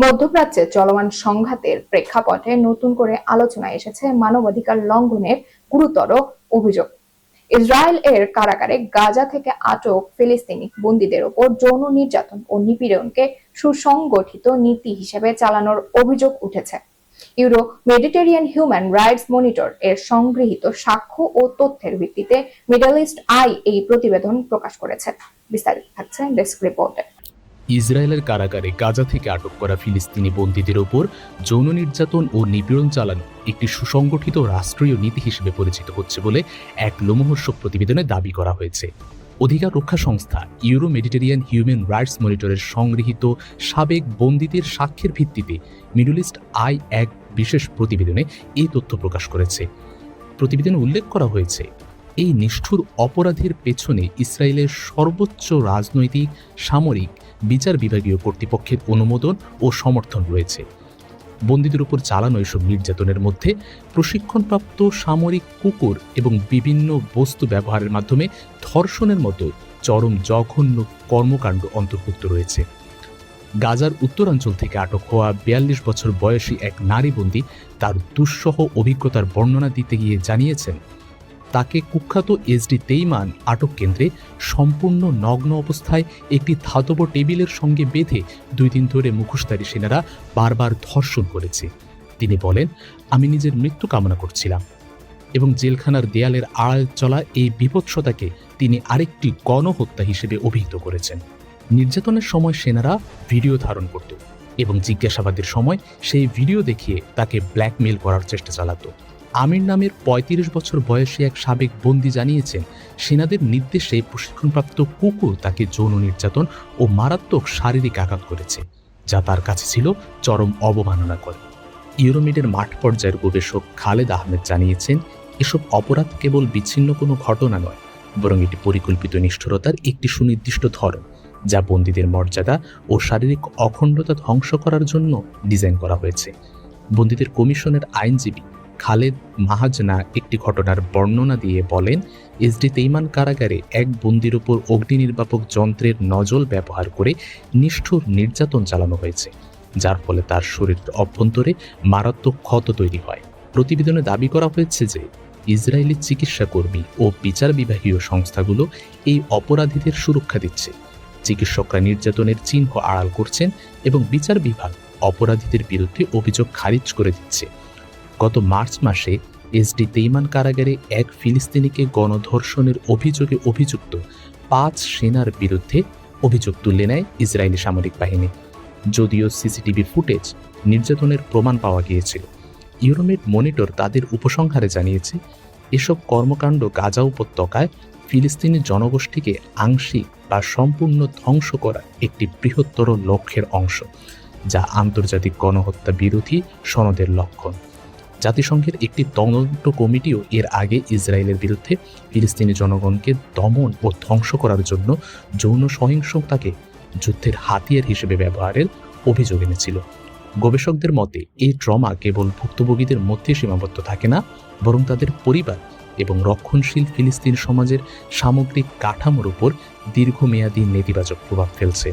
মধ্যপ্রাচ্যে চলমান সংঘাতের প্রেক্ষাপটে নতুন করে আলোচনায় এসেছে মানবাধিকার লঙ্ঘনের গুরুতর অভিযোগ। ইসরায়েল এর কারাগারে গাজা থেকে আটক ফিলিস্তিনি বন্দীদের ওপর যৌন নির্যাতন ও নিপীড়নকে সুসংগঠিত নীতি হিসেবে চালানোর অভিযোগ উঠেছে। Euro Mediterranean human rights monitor এর সংগৃহীত সাক্ষ্য ও তথ্যের ভিত্তিতে মিডল ইস্ট আই এই প্রতিবেদন প্রকাশ করেছে। বিস্তারিত থাকছে ডেস্ক রিপোর্টে। ইসরায়েলের কারাগারে গাজা থেকে আটক করা ফিলিস্তিনি বন্দীদের ওপর যৌন নির্যাতন ও নিপীড়ন চালানো একটি সুসংগঠিত রাষ্ট্রীয় নীতি হিসেবে পরিচিত হচ্ছে বলে এক লোমহর্ষক প্রতিবেদনে দাবি করা হয়েছে। অধিকার রক্ষা সংস্থা ইউরো মেডিটেরিয়ান হিউম্যান রাইটস মনিটরের সংগৃহীত সাবেক বন্দীদের সাক্ষ্যের ভিত্তিতে মিডল ইস্ট আই এক বিশেষ প্রতিবেদনে এই তথ্য প্রকাশ করেছে। প্রতিবেদনে উল্লেখ করা হয়েছে, এই নিষ্ঠুর অপরাধের পেছনে ইসরায়েলের সর্বোচ্চ রাজনৈতিক, সামরিক, বিচার বিভাগীয় কর্তৃপক্ষের অনুমোদন ও সমর্থন রয়েছে। বন্দীদের উপর চালানো এসব নির্যাতনের মধ্যে প্রশিক্ষণপ্রাপ্ত সামরিক কুকুর এবং বিভিন্ন বস্তু ব্যবহারের মাধ্যমে ধর্ষণের মতো চরম জঘন্য কর্মকাণ্ড অন্তর্ভুক্ত রয়েছে। গাজার উত্তরাঞ্চল থেকে আটক হওয়া ৪২ বছর বয়সী এক নারী বন্দী তার দুঃসহ অভিজ্ঞতার বর্ণনা দিতে গিয়ে জানিয়েছেন, তাকে কুখ্যাত এসডি তেইমান আটক কেন্দ্রে সম্পূর্ণ নগ্ন অবস্থায় একটি ধাতব টেবিলের সঙ্গে বেঁধে ২ দিন ধরে মুখোশধারী সেনারা বারবার ধর্ষণ করেছে। তিনি বলেন, আমি নিজের মৃত্যু কামনা করছিলাম এবং জেলখানার দেয়ালের আড়াল চলা এই বিভৎসতাকে তিনি আরেকটি গণহত্যা হিসেবে অভিহিত করেছেন। নির্যাতনের সময় সেনারা ভিডিও ধারণ করত এবং জিজ্ঞাসাবাদের সময় সেই ভিডিও দেখিয়ে তাকে ব্ল্যাকমেইল করার চেষ্টা চালাত। আমির নামের ৩৫ বছর বয়সী এক সাবেক বন্দী জানিয়েছেন, সেনাদের নির্দেশে প্রশিক্ষণপ্রাপ্ত কুকুর তাকে যৌন নির্যাতন ও মারাত্মক শারীরিক আঘাত করেছে, যা তার কাছে ছিল চরম অবমাননাকর। ইউরোমেডের মাঠ পর্যায়ের গবেষক খালেদ আহমেদ জানিয়েছেন, এসব অপরাধ কেবল বিচ্ছিন্ন কোনো ঘটনা নয়, বরং এটি পরিকল্পিত নিষ্ঠুরতার একটি সুনির্দিষ্ট ধরন, যা বন্দীদের মর্যাদা ও শারীরিক অখণ্ডতা ধ্বংস করার জন্য ডিজাইন করা হয়েছে। বন্দীদের কমিশনের আইনজীবী খালেদ মাহাজনা একটি ঘটনার বর্ণনা দিয়ে বলেন, এসডি তেইমান কারাগারে এক বন্দীর ওপর অগ্নি নির্বাপক যন্ত্রের নজল ব্যবহার করে নিষ্ঠুর নির্যাতন চালানো হয়েছে, যার ফলে তার শরীরের অভ্যন্তরে মারাত্মক ক্ষত তৈরি হয়। প্রতিবেদনে দাবি করা হয়েছে যে ইসরায়েলি চিকিৎসা কর্মী ও বিচার বিভাগীয় সংস্থাগুলো এই অপরাধীদের সুরক্ষা দিচ্ছে। চিকিৎসকরা নির্যাতনের চিহ্ন আড়াল করছেন এবং বিচার বিভাগ অপরাধীদের বিরুদ্ধে অভিযোগ খারিজ করে দিচ্ছে। গত মার্চ মাসে এসডি তেইমান কারাগারে এক ফিলিস্তিনিকে গণধর্ষণের অভিযোগে অভিযুক্ত ৫ সেনার বিরুদ্ধে অভিযোগ তুলে নেয় ইসরায়েলি সামরিক বাহিনী। যদিও সিসিটিভি ফুটেজ নির্যাতনের প্রমাণ পাওয়া গিয়েছিল, ইউরোমেড মনিটর তাদের উপসংহারে জানিয়েছে, এসব কর্মকাণ্ড গাজা উপত্যকায় ফিলিস্তিনি জনগোষ্ঠীকে আংশিক বা সম্পূর্ণ ধ্বংস করা একটি বৃহত্তর লক্ষ্যের অংশ, যা আন্তর্জাতিক গণহত্যা বিরোধী সনদের লক্ষণ। জাতিসংঘের একটি তদন্ত কমিটিও এর আগে ইসরায়েলের বিরুদ্ধে ফিলিস্তিনি জনগণকে দমন ও ধ্বংস করার জন্য যৌন সহিংসতাকে যুদ্ধের হাতিয়ার হিসেবে ব্যবহারের অভিযোগ এনেছিল। গবেষকদের মতে এই ট্রমা কেবল ভুক্তভোগীদের মধ্যে সীমাবদ্ধ থাকে না, বরং তাদের পরিবার এবং রক্ষণশীল ফিলিস্তিন সমাজের সামগ্রিক কাঠামোর উপর দীর্ঘমেয়াদী নেতিবাচক প্রভাব ফেলছে।